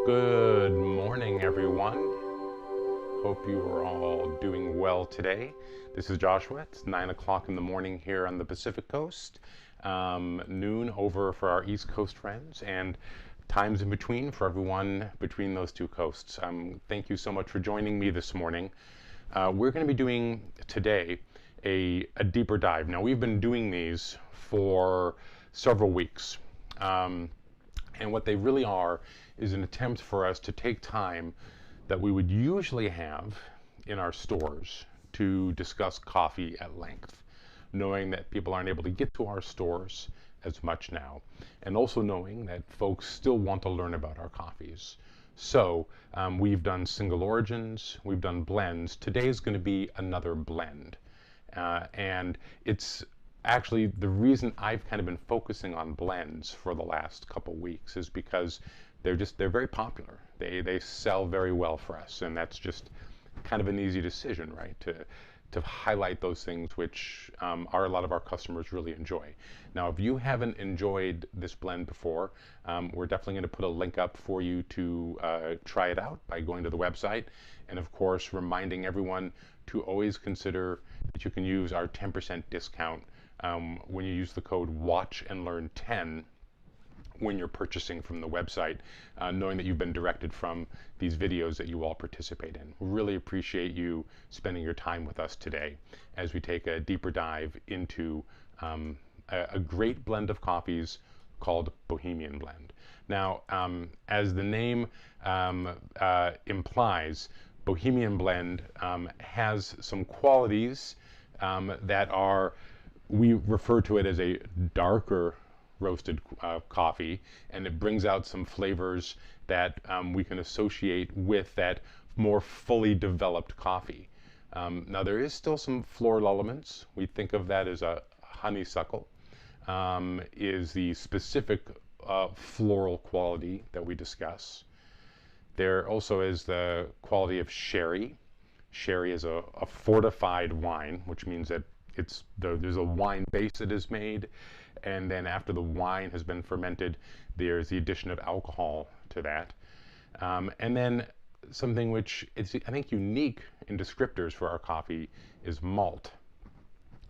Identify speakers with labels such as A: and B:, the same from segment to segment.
A: Good morning, everyone. Hope you are all doing well today. This is Joshua. It's 9 o'clock in the morning here on the Pacific Coast, noon over for our East Coast friends, and times in between for everyone between those two coasts. Thank you so much for joining me this morning. We're going to be doing today a deeper dive. Now, we've been doing these for several weeks. And what they really are is an attempt for us to take time that we would usually have in our stores to discuss coffee at length, knowing that people aren't able to get to our stores as much now, and also knowing that folks still want to learn about our coffees. So we've done single origins, we've done blends. Today is going to be another blend. And it's actually the reason I've kind of been focusing on blends for the last couple weeks is because they're very popular. They sell very well for us, and that's just kind of an easy decision, right? To highlight those things which are a lot of our customers really enjoy. Now, if you haven't enjoyed this blend before, we're definitely going to put a link up for you to try it out by going to the website. And of course, reminding everyone to always consider that you can use our 10% discount when you use the code WATCHANDLEARN10 when you're purchasing from the website, knowing that you've been directed from these videos that you all participate in. We really appreciate you spending your time with us today as we take a deeper dive into a great blend of coffees called Bohemian Blend. Now, as the name implies, Bohemian Blend has some qualities that are, we refer to it as a darker roasted coffee, and it brings out some flavors that we can associate with that more fully developed coffee. Now, there is still some floral elements. We think of that as a honeysuckle, is the specific floral quality that we discuss. There also is the quality of sherry. Sherry is a fortified wine, which means that there's a wine base that is made, and then after the wine has been fermented, there's the addition of alcohol to that. And then something which is, I think, unique in descriptors for our coffee is malt.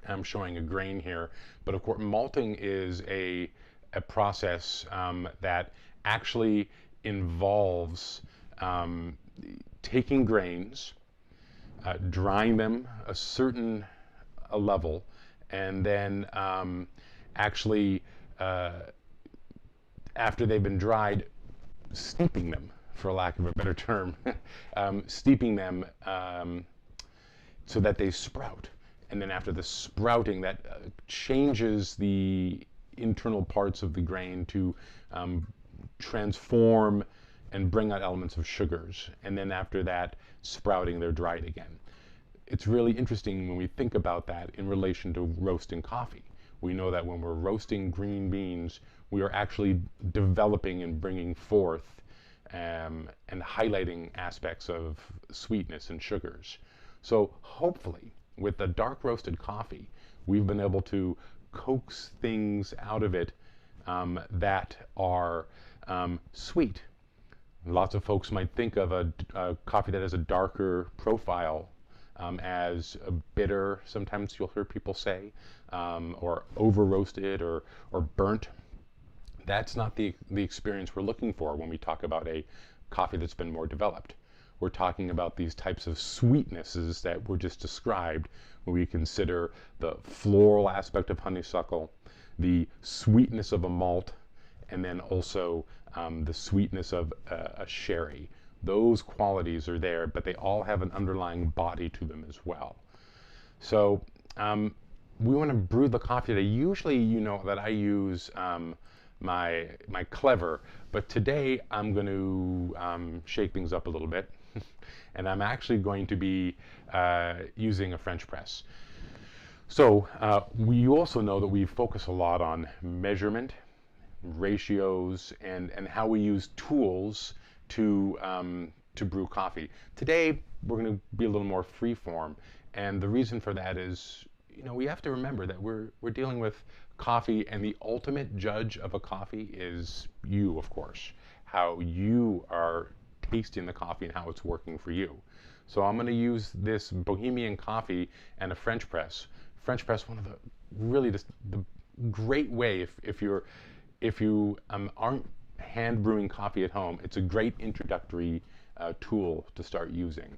A: I'm showing a grain here, but of course, malting is a process that actually involves taking grains, drying them a certain level, and then actually, after they've been dried, steeping them, for lack of a better term, steeping them so that they sprout. And then after the sprouting, that changes the internal parts of the grain to transform and bring out elements of sugars. And then after that sprouting, they're dried again. It's really interesting when we think about that in relation to roasting coffee. We know that when we're roasting green beans, we are actually developing and bringing forth and highlighting aspects of sweetness and sugars. So hopefully, with the dark roasted coffee, we've been able to coax things out of it that are sweet. Lots of folks might think of a coffee that has a darker profile as a bitter, sometimes you'll hear people say, or over roasted or burnt. That's not the experience we're looking for when we talk about a coffee that's been more developed. We're talking about these types of sweetnesses that were just described when we consider the floral aspect of honeysuckle, the sweetness of a malt, and then also the sweetness of a sherry. Those qualities are there, but they all have an underlying body to them as well. So we want to brew the coffee today. Usually, you know that I use my Clever, but today I'm going to shake things up a little bit, and I'm actually going to be using a French press. So we also know that we focus a lot on measurement, ratios, and how we use tools to brew coffee. Today, we're going to be a little more free form, and the reason for that is, you know, we have to remember that we're dealing with coffee, and the ultimate judge of a coffee is you, of course. how you are tasting the coffee and how it's working for you. So I'm going to use this Bohemian coffee and a French press. French press, one of the really just the great way if you aren't hand brewing coffee at home, it's a great introductory tool to start using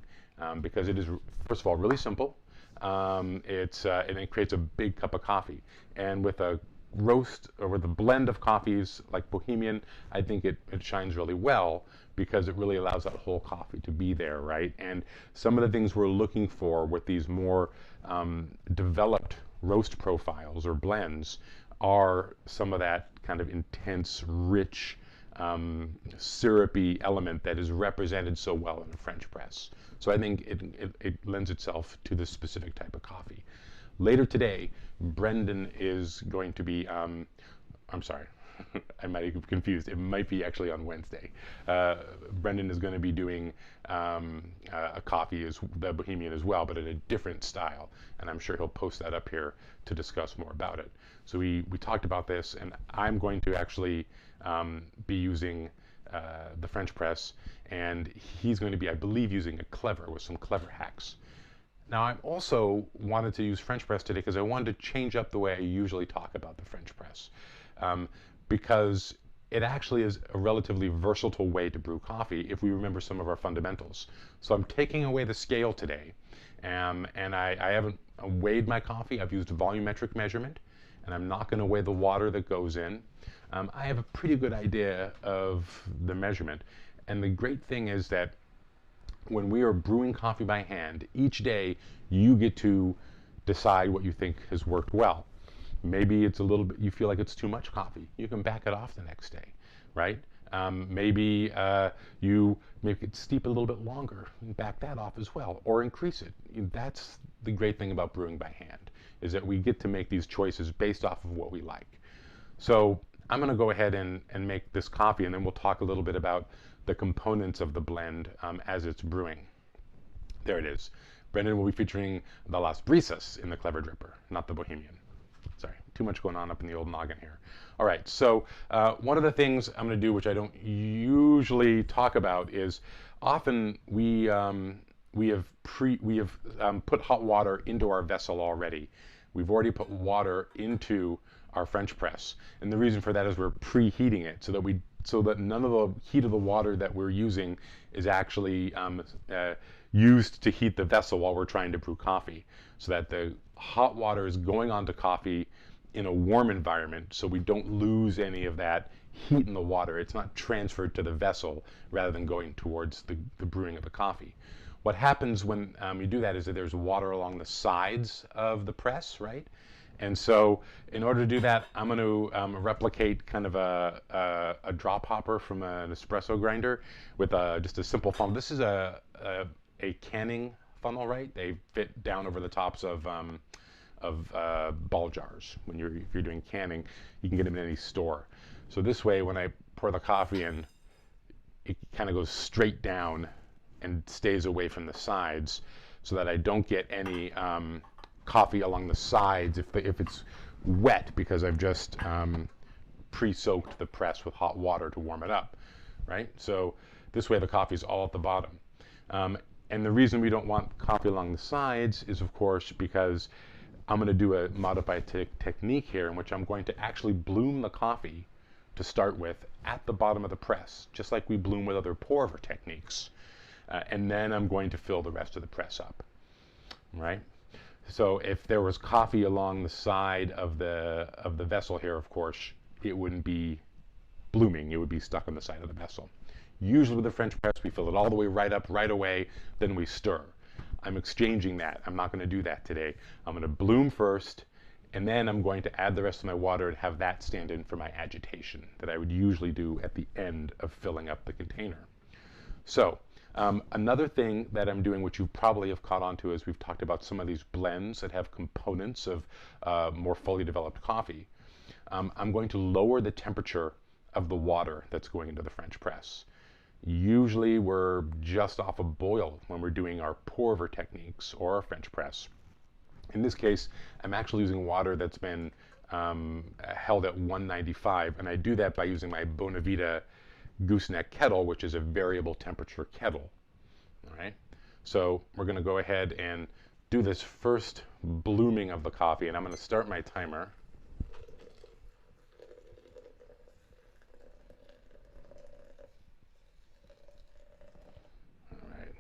A: because it is, first of all, really simple. And it creates a big cup of coffee. And with a roast or with a blend of coffees like Bohemian, I think it shines really well because it really allows that whole coffee to be there, right? And some of the things we're looking for with these more developed roast profiles or blends are some of that kind of intense, rich, syrupy element that is represented so well in a French press. So I think it lends itself to this specific type of coffee. Later today, Brendan is going to be, I'm sorry, I might have confused. It might be actually on Wednesday. Brendan is going to be doing a coffee, the Bohemian as well, but in a different style. And I'm sure he'll post that up here to discuss more about it. So we talked about this, and I'm going to actually be using the French press, and he's going to be, I believe, using a clever with some clever hacks. Now, I also wanted to use French press today because I wanted to change up the way I usually talk about the French press. Because it actually is a relatively versatile way to brew coffee if we remember some of our fundamentals. So I'm taking away the scale today, and I haven't weighed my coffee. I've used volumetric measurement, and I'm not going to weigh the water that goes in. I have a pretty good idea of the measurement, and the great thing is that when we are brewing coffee by hand, each day you get to decide what you think has worked well. Maybe it's a little bit, you feel like it's too much coffee. You can back it off the next day, right? Maybe you make it steep a little bit longer and back that off as well, or increase it. That's the great thing about brewing by hand, is that we get to make these choices based off of what we like. So I'm going to go ahead and make this coffee, and then we'll talk a little bit about the components of the blend as it's brewing. There it is. Brendan will be featuring the Las Brisas in the Clever Dripper, not the Bohemian. Sorry, too much going on up in the old noggin here. All right, so one of the things I'm going to do, which I don't usually talk about, is often we have put hot water into our vessel already. We've already put water into our French press, and the reason for that is we're preheating it so that none of the heat of the water that we're using is actually used to heat the vessel while we're trying to brew coffee, so that the hot water is going onto coffee in a warm environment, so we don't lose any of that heat in the water. It's not transferred to the vessel rather than going towards the brewing of the coffee. What happens when you do that is that there's water along the sides of the press, right? And so in order to do that, I'm going to replicate kind of a drop hopper from an espresso grinder with just a simple funnel. This is a canning funnel, right? They fit down over the tops of ball jars. If you're doing canning, you can get them in any store. So this way, when I pour the coffee in, it kind of goes straight down and stays away from the sides, so that I don't get any coffee along the sides if it's wet, because I've just pre-soaked the press with hot water to warm it up, right? So this way the coffee is all at the bottom. And the reason we don't want coffee along the sides is, of course, because I'm going to do a modified technique here in which I'm going to actually bloom the coffee to start with at the bottom of the press, just like we bloom with other pour-over techniques. And then I'm going to fill the rest of the press up, right? So if there was coffee along the side of the vessel here, of course, it wouldn't be blooming. It would be stuck on the side of the vessel. Usually with the French press, we fill it all the way right up, right away, then we stir. I'm exchanging that. I'm not going to do that today. I'm going to bloom first, and then I'm going to add the rest of my water and have that stand in for my agitation that I would usually do at the end of filling up the container. So another thing that I'm doing, which you probably have caught on to, is we've talked about some of these blends that have components of more fully developed coffee. I'm going to lower the temperature of the water that's going into the French press. Usually we're just off a boil when we're doing our pour-over techniques or our French press. In this case, I'm actually using water that's been held at 195, and I do that by using my Bonavita gooseneck kettle, which is a variable temperature kettle. All right. So we're going to go ahead and do this first blooming of the coffee, and I'm going to start my timer. All right.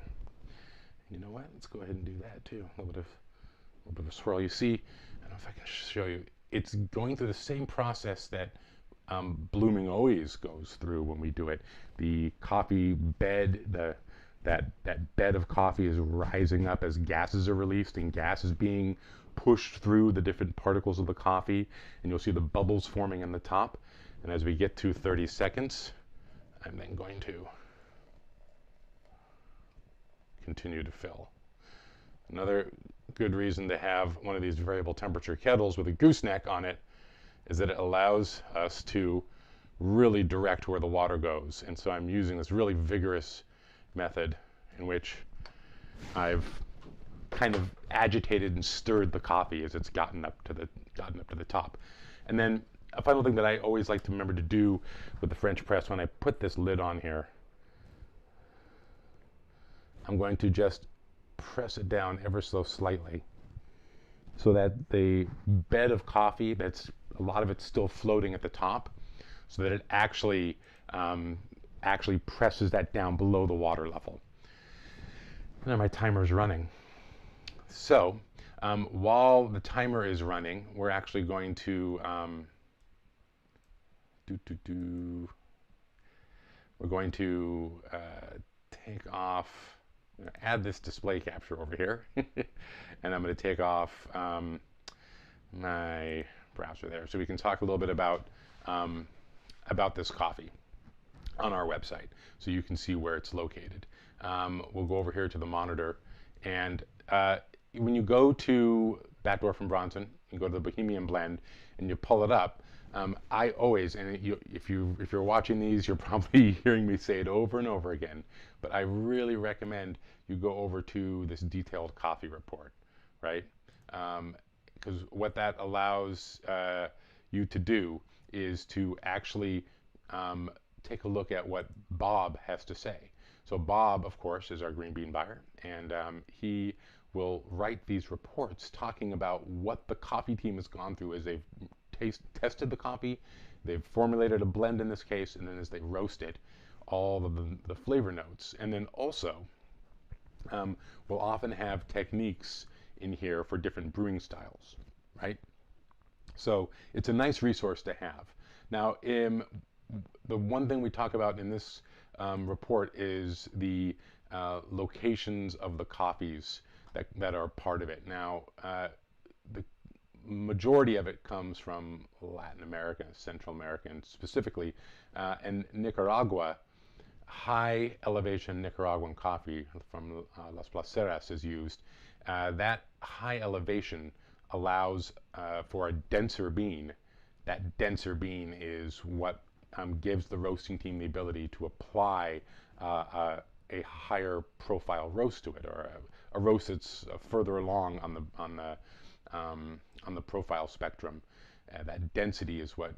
A: You know what? Let's go ahead and do that too. A little bit of a swirl. You see, I don't know if I can show you. It's going through the same process that blooming always goes through when we do it. The coffee bed, that bed of coffee is rising up as gases are released, and gas is being pushed through the different particles of the coffee, and you'll see the bubbles forming in the top. And as we get to 30 seconds, I'm then going to continue to fill. Another good reason to have one of these variable temperature kettles with a gooseneck on it is that it allows us to really direct where the water goes. And so I'm using this really vigorous method in which I've kind of agitated and stirred the coffee as it's gotten up to the top. And then a final thing that I always like to remember to do with the French press, when I put this lid on here, I'm going to just press it down ever so slightly so that the bed of coffee, that's a lot of it's still floating at the top, so that it actually presses that down below the water level. And then my timer is running. So while the timer is running, we're actually going to we're going to take off. I'm going to add this display capture over here, and I'm going to take off my browser there, so we can talk a little bit about this coffee on our website, so you can see where it's located. We'll go over here to the monitor, and when you go to Backdoor from Bronson, you go to the Bohemian blend, and you pull it up. I always, and if you're watching these, you're probably hearing me say it over and over again, but I really recommend you go over to this detailed coffee report, right? Because what that allows you to do is to actually take a look at what Bob has to say. So Bob, of course, is our green bean buyer, and he will write these reports talking about what the coffee team has gone through as they've tested the coffee, they've formulated a blend in this case, and then as they roast it, all of the flavor notes. And then also, we'll often have techniques in here for different brewing styles, right? So it's a nice resource to have. Now, the one thing we talk about in this report is the locations of the coffees that are part of it. Now, the majority of it comes from Latin America, Central America, and specifically, and Nicaragua. High elevation Nicaraguan coffee from Las Placeras is used. That high elevation allows for a denser bean. That denser bean is what gives the roasting team the ability to apply a higher profile roast to it, or a roast that's further along on the profile spectrum. That density is what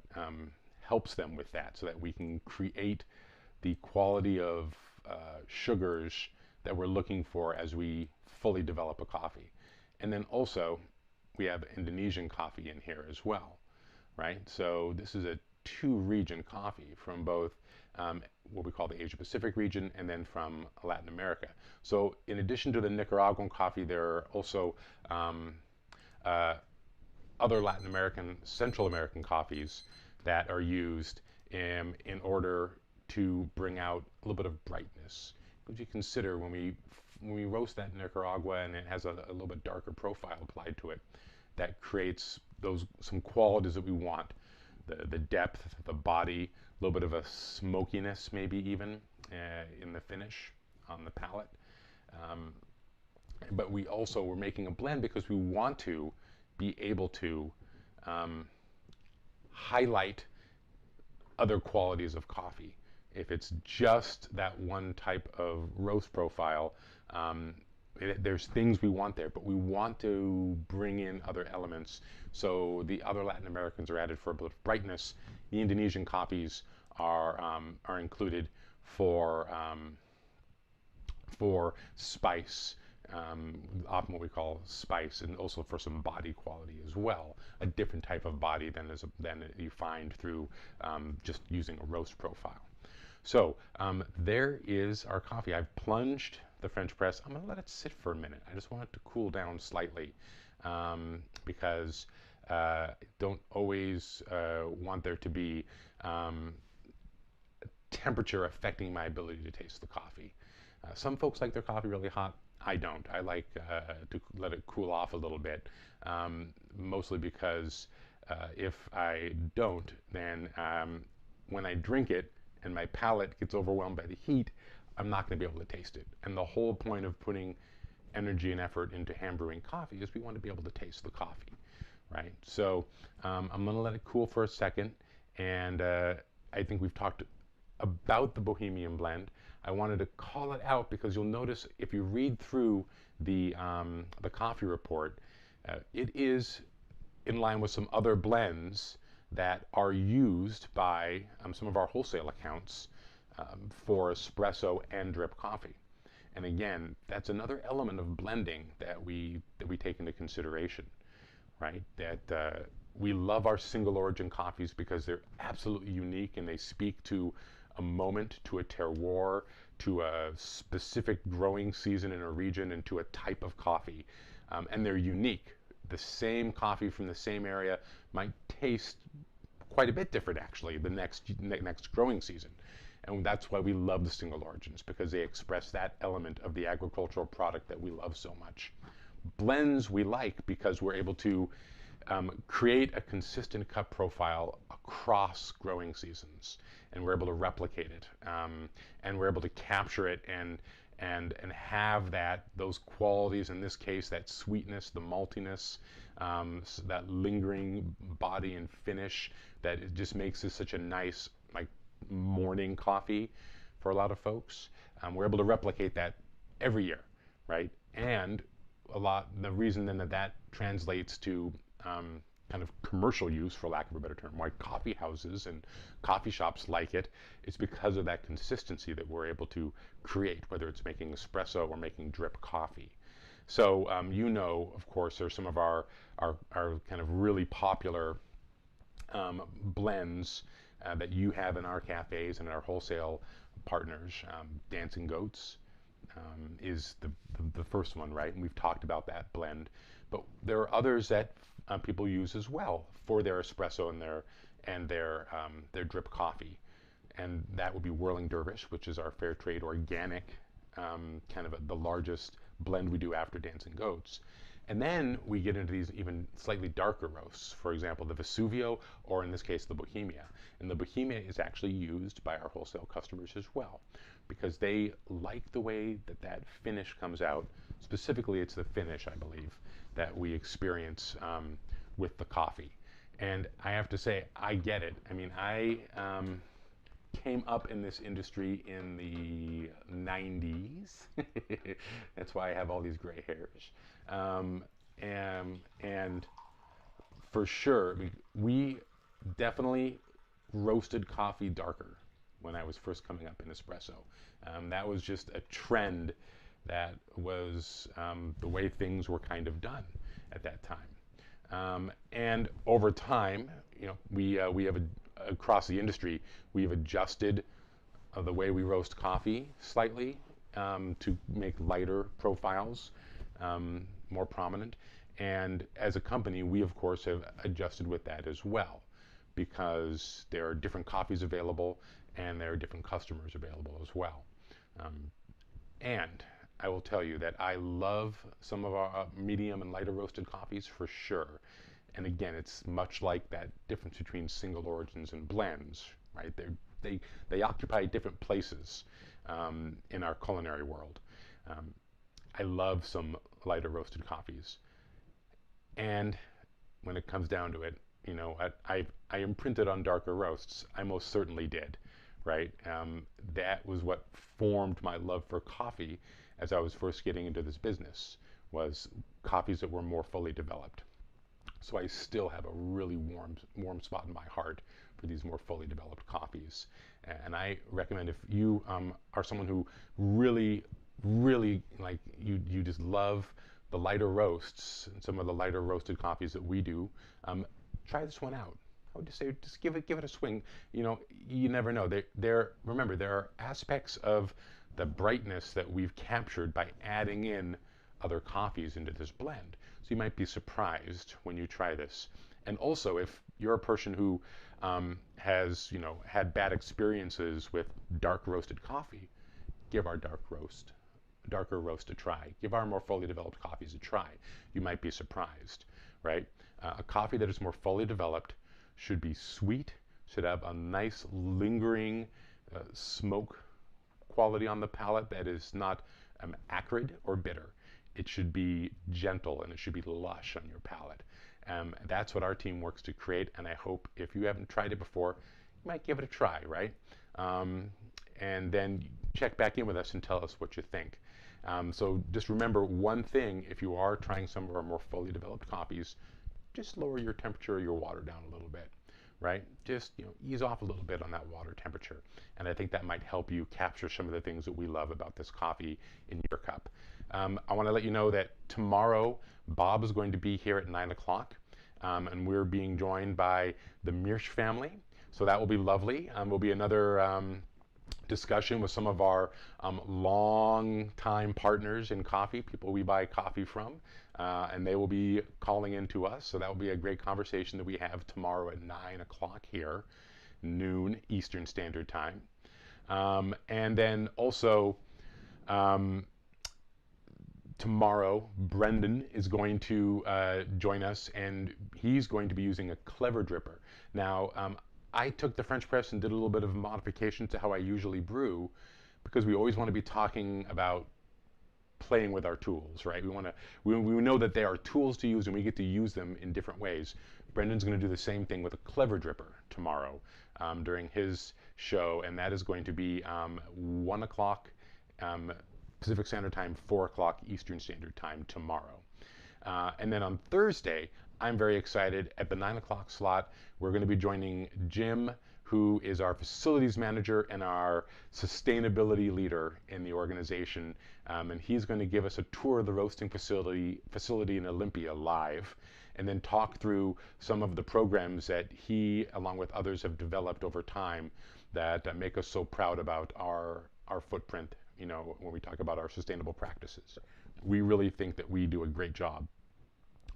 A: helps them with that, so that we can create the quality of sugars that we're looking for as we fully develop a coffee. And then also, we have Indonesian coffee in here as well, right? So this is a two-region coffee from both what we call the Asia Pacific region, and then from Latin America. So in addition to the Nicaraguan coffee, there are also other Latin American, Central American coffees that are used in order to bring out a little bit of brightness. Because you consider when we roast that Nicaragua and it has a little bit darker profile applied to it, that creates some qualities that we want. The depth, the body, a little bit of a smokiness maybe even in the finish on the palate. But we're making a blend because we want to be able to highlight other qualities of coffee. If it's just that one type of roast profile, there's things we want there, but we want to bring in other elements. So the other Latin Americans are added for a bit of brightness. The Indonesian coffees are included for spice, often what we call spice, and also for some body quality as well. A different type of body than you find through just using a roast profile. So there is our coffee. I've plunged the French press. I'm going to let it sit for a minute. I just want it to cool down slightly because I don't always want there to be temperature affecting my ability to taste the coffee. Some folks like their coffee really hot. I don't. I like to let it cool off a little bit, mostly because if I don't, then when I drink it and my palate gets overwhelmed by the heat, I'm not going to be able to taste it. And the whole point of putting energy and effort into hand brewing coffee is we want to be able to taste the coffee, right? So I'm going to let it cool for a second, and I think we've talked about the Bohemian blend. I wanted to call it out because you'll notice if you read through the coffee report, it is in line with some other blends that are used by some of our wholesale accounts for espresso and drip coffee. And again, that's another element of blending that we take into consideration, right? That we love our single origin coffees because they're absolutely unique and they speak to a moment, to a terroir, to a specific growing season in a region, and to a type of coffee. And they're unique. The same coffee from the same area might taste quite a bit different, actually, the next growing season. And that's why we love the single origins, because they express that element of the agricultural product that we love so much. Blends we like because we're able to create a consistent cup profile across growing seasons, and we're able to replicate it, and we're able to capture it and have those qualities. In this case, that sweetness, the maltiness, that lingering body and finish that it just makes this such a nice like morning coffee for a lot of folks. We're able to replicate that every year, right? And the reason then that translates to kind of commercial use, for lack of a better term, why coffee houses and coffee shops like it, is because of that consistency that we're able to create, whether it's making espresso or making drip coffee. So of course, there's some of our kind of really popular blends that you have in our cafes and our wholesale partners. Dancing Goats is the first one, right? And we've talked about that blend. But there are others that people use as well for their espresso and their drip coffee. And that would be Whirling Dervish, which is our fair trade organic, kind of the largest blend we do after Dancing Goats. And then we get into these even slightly darker roasts, for example, the Vesuvio, or in this case, the Bohemia. And the Bohemia is actually used by our wholesale customers as well, because they like the way that finish comes out. Specifically, it's the finish, I believe, that we experience with the coffee. And I have to say, I get it. I mean, I came up in this industry in the 90s. That's why I have all these gray hairs. And for sure, we definitely roasted coffee darker when I was first coming up in espresso. That was just a trend that was the way things were kind of done at that time. And over time, we have across the industry, we've adjusted the way we roast coffee slightly to make lighter profiles more prominent. And as a company, we of course have adjusted with that as well, because there are different coffees available and there are different customers available as well. And I will tell you that I love some of our medium and lighter roasted coffees for sure. And again, it's much like that difference between single origins and blends, right? They occupy different places in our culinary world. I love some lighter roasted coffees. And when it comes down to it, I imprinted on darker roasts. I most certainly did, right? That was what formed my love for coffee as I was first getting into this business, was coffees that were more fully developed. So I still have a really warm spot in my heart for these more fully developed coffees. And I recommend, if you are someone who really like, you just love the lighter roasts and some of the lighter roasted coffees that we do, try this one out. I would just say, just give it a swing. You know, you never know. Remember, there are aspects of the brightness that we've captured by adding in other coffees into this blend. So you might be surprised when you try this. And also, if you're a person who has, you know, had bad experiences with dark roasted coffee, give our darker roast a try. Give our more fully developed coffees a try. You might be surprised, right? A coffee that is more fully developed should be sweet, should have a nice lingering smoke quality on the palate that is not acrid or bitter. It should be gentle and it should be lush on your palate. That's what our team works to create, and I hope if you haven't tried it before, you might give it a try, right? And then check back in with us and tell us what you think. So just remember one thing: if you are trying some of our more fully developed coffees, just lower your temperature of your water down a little bit, right? Just, you know, ease off a little bit on that water temperature. And I think that might help you capture some of the things that we love about this coffee in your cup. I want to let you know that tomorrow Bob is going to be here at 9 o'clock, and we're being joined by the Mirsch family. So that will be lovely. Will be another discussion with some of our long-time partners in coffee, people we buy coffee from, and they will be calling in to us. So that will be a great conversation that we have tomorrow at 9 o'clock here, noon Eastern Standard Time. And then also tomorrow, Brendan is going to join us, and he's going to be using a Clever Dripper. Now, I took the French press and did a little bit of modification to how I usually brew, because we always want to be talking about playing with our tools, right? We know that they are tools to use and we get to use them in different ways. Brendan's going to do the same thing with a Clever Dripper tomorrow during his show, and that is going to be 1 o'clock Pacific Standard Time, 4 o'clock Eastern Standard Time tomorrow. And then on Thursday, I'm very excited. At the 9 o'clock slot, we're going to be joining Jim, who is our facilities manager and our sustainability leader in the organization. And he's going to give us a tour of the roasting facility in Olympia live, and then talk through some of the programs that he, along with others, have developed over time that make us so proud about our footprint, you know, when we talk about our sustainable practices. We really think that we do a great job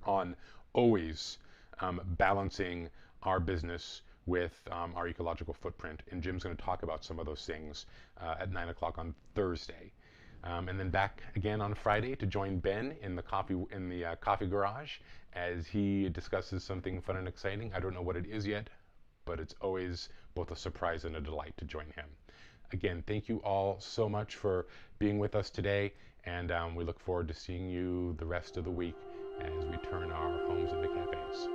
A: on always balancing our business with our ecological footprint, and Jim's going to talk about some of those things at 9 o'clock on Thursday, and then back again on Friday to join Ben in the coffee garage as he discusses something fun and exciting. I don't know what it is yet, but it's always both a surprise and a delight to join him. Again, thank you all so much for being with us today, and we look forward to seeing you the rest of the week as we turn our homes into cafes.